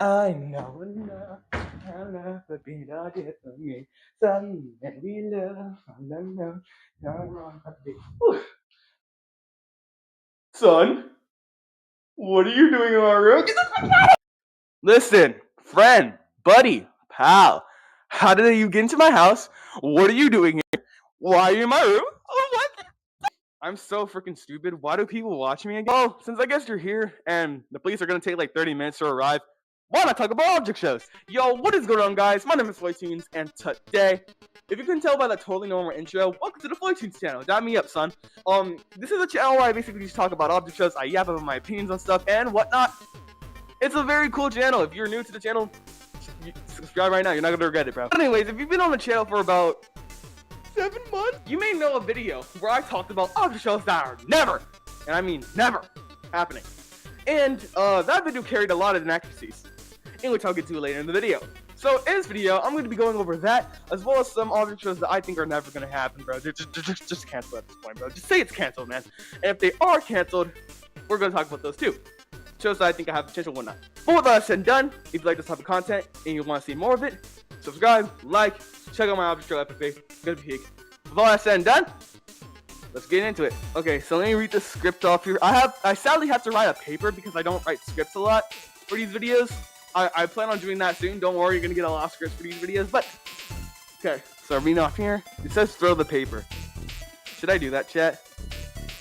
I know enough. I'll never be not it for me. Someday we love. I don't know. Son, what are you doing in my room? Listen, friend, buddy, pal. How did you get into my house? What are you doing here? Why are you in my room? Oh, what? I'm so freaking stupid. Why do people watch me again? Oh, since I guess you're here and the police are gonna take like 30 minutes to arrive, why not talk about object shows? Yo, what is going on, guys? My name is FloydTunes, and today, if you can tell by the totally normal intro, welcome to the FloydTunes channel. Dab me up, son. This is a channel where I basically just talk about object shows. I yap about my opinions on stuff and whatnot. It's a very cool channel. If you're new to the channel, subscribe right now. You're not gonna regret it, bro. But anyways, if you've been on the channel for about 7 months, you may know a video where I talked about object shows that are never, and I mean never, happening. And that video carried a lot of inaccuracies, in which I'll get to later in the video. So in this video, I'm going to be going over that, as well as some object shows that I think are never going to happen, bro. Just cancel at this point, bro. Just say it's canceled, man. And if they are canceled, we're going to talk about those too. Shows that I think I have potential, whatnot. But with all that said and done, if you like this type of content and you want to see more of it, subscribe, like, check out my object show FFA. It's gonna be big. With all that said and done, let's get into it. Okay, so let me read the script off here. I sadly have to write a paper because I don't write scripts a lot for these videos. I plan on doing that soon. Don't worry, you're gonna get a lot of scripts for these videos. But okay, so I'm reading off here. It says throw the paper. Should I do that, chat?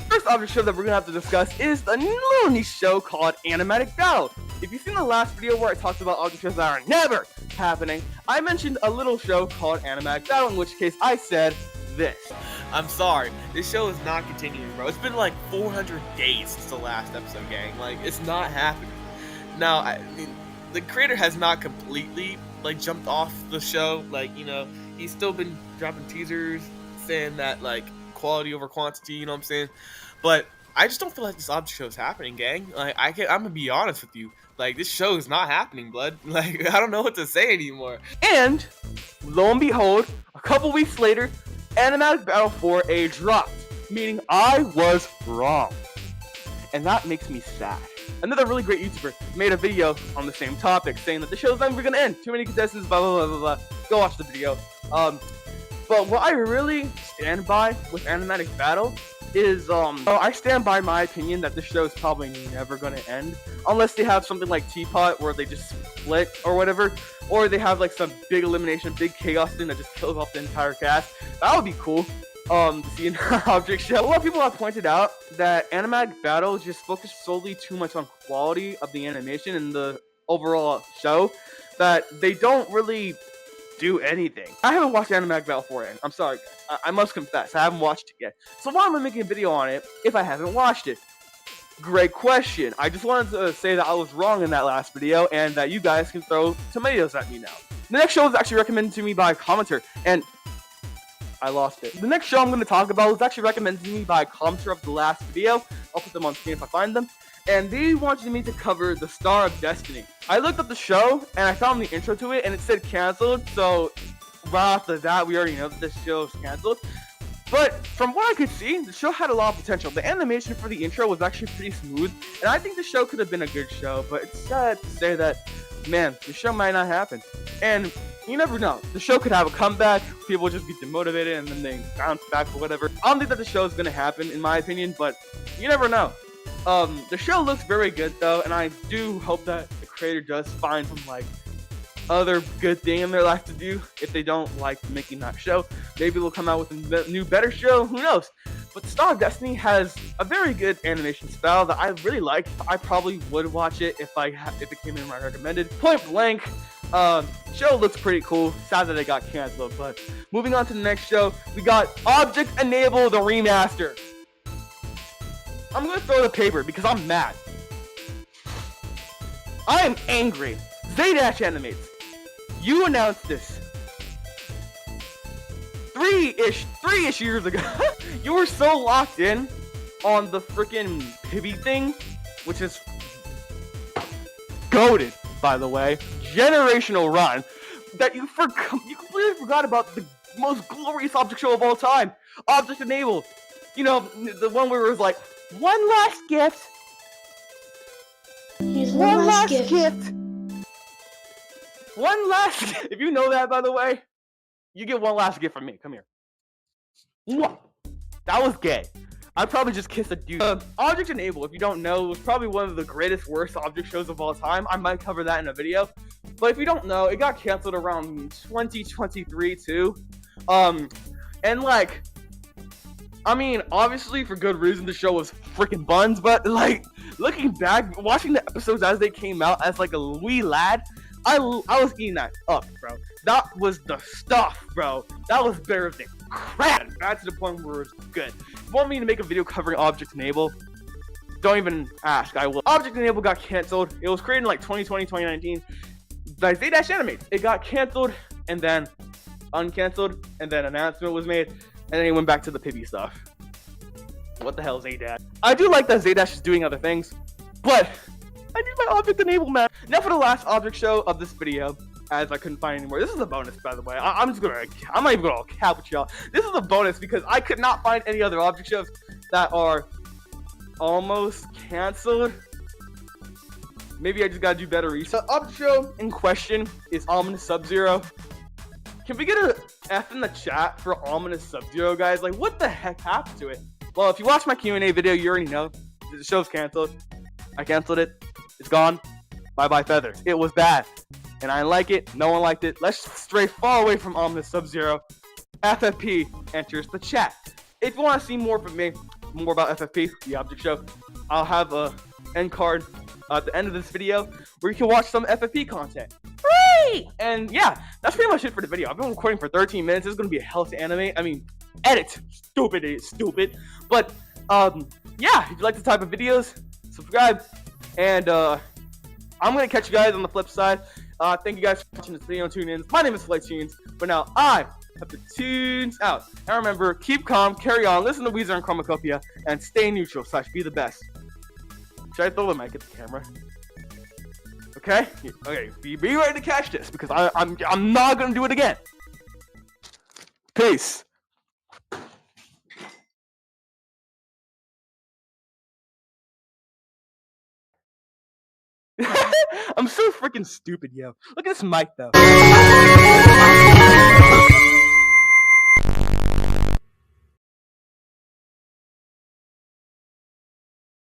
First object show that we're gonna have to discuss is a little niche show called Animatic Battle. If you've seen the last video where I talked about object shows that are never happening, I mentioned a little show called Animatic Battle, in which case I said this. I'm sorry, this show is not continuing, bro. It's been like 400 days since the last episode, gang. Like, it's not happening. Now, I mean, the creator has not completely, like, jumped off the show. Like, you know, he's still been dropping teasers saying that, like, quality over quantity, you know what I'm saying? But I just don't feel like this object show is happening, gang. Like, I'm gonna be honest with you. Like, this show is not happening, blood. Like, I don't know what to say anymore. And, lo and behold, a couple weeks later, Animatic Battle 4A dropped, meaning I was wrong. And that makes me sad. Another really great YouTuber made a video on the same topic, saying that the show's never gonna end. Too many contestants, blah, blah, blah, blah, blah. Go watch the video. But what I really stand by with Animatic Battle is, I stand by my opinion that this show is probably never gonna end. Unless they have something like Tpot, where they just split or whatever. Or they have like some big elimination, big chaos thing that just kills off the entire cast. That would be cool. To see an object show. A lot of people have pointed out that Animatic Battle just focused solely too much on quality of the animation and the overall show, that they don't really do anything. I haven't watched Animatic Battle 4A. I'm sorry, guys. I must confess, I haven't watched it yet. So why am I making a video on it if I haven't watched it? Great question. I just wanted to say that I was wrong in that last video and that you guys can throw tomatoes at me now. The next show was actually recommended to me by a commenter, and I lost it. The next show I'm going to talk about was actually recommended to me by a commenter of the last video. I'll put them on screen if I find them. And they wanted me to cover The Star of Destiny. I looked up the show, and I found the intro to it, and it said canceled. So right after that, we already know that this show is canceled. But from what I could see, the show had a lot of potential. The animation for the intro was actually pretty smooth, and I think the show could have been a good show. But it's sad to say that, man, the show might not happen. And you never know. The show could have a comeback, people would just be demotivated, and then they bounce back or whatever. I don't think that the show is going to happen, in my opinion, but you never know. The show looks very good, though, and I do hope that the creator does find some, like, other good thing in their life to do if they don't like making that show. Maybe they'll come out with a new, better show, who knows? But Star of Destiny has a very good animation style that I really like. I probably would watch it if it came in my recommended. Point blank, show looks pretty cool. Sad that it got canceled, but moving on to the next show, we got Object Enable the Remaster. I'm gonna throw the paper because I'm mad. I am angry. Zdash Animates, you announced this three-ish years ago. You were so locked in on the freaking Pibby thing, which is goated, by the way, generational run, that you completely forgot about the most glorious object show of all time, Object Enable. You know, the one where it was like, one last gift. Here's one last gift. One last, if you know that, by the way, you get one last gift from me. Come here. Mwah. That was gay. I'd probably just kiss a dude. Object Enable, if you don't know, was probably one of the greatest, worst object shows of all time. I might cover that in a video. But if you don't know, it got canceled around 2023 too. And like, I mean, obviously for good reason, the show was freaking buns. But like, looking back, watching the episodes as they came out as like a wee lad, I was eating that up, bro. That was the stuff, bro. That was better than crap. That's to the point where it's good. If you want me to make a video covering Object Enable, don't even ask. I will. Object Enable got canceled. It was created in like 2020, 2019 by Z-Animate. It got canceled and then uncanceled, and then an announcement was made, and then it went back to the Pibby stuff. What the hell, Z-Dash? I do like that Z-Dash is doing other things, but I need my Object Enable, man. Now for the last object show of this video, as I couldn't find anymore. This is a bonus, by the way. I'm not even gonna cap with y'all. This is a bonus because I could not find any other object shows that are almost canceled. Maybe I just gotta do better research. The object show in question is Ominous Sub-Zero. Can we get a F in the chat for Ominous Sub-Zero, guys? Like, what the heck happened to it? Well, if you watch my Q&A video, you already know. The show's canceled. I canceled it. It's gone. Bye-bye feathers. It was bad. And I didn't like it. No one liked it. Let's stray far away from Ominous Sub-Zero. FFP enters the chat. If you want to see more from me, more about FFP, the object show, I'll have a end card at the end of this video where you can watch some FFP content. Free! And yeah, that's pretty much it for the video. I've been recording for 13 minutes. This is going to be a hell to animate. I mean, edit. Stupid. But, yeah, if you like this type of videos, subscribe. And, I'm going to catch you guys on the flip side. Thank you guys for watching this video on Tune-Ins. My name is FlightTunes, but now I have the tunes out. And remember, keep calm, carry on, listen to Weezer and Chromacopia, and stay neutral / be the best. Should I throw the mic at the camera? Okay? Okay, be ready to catch this, because I'm not gonna do it again. Peace. I'm so freaking stupid, yo. Look at this mic, though.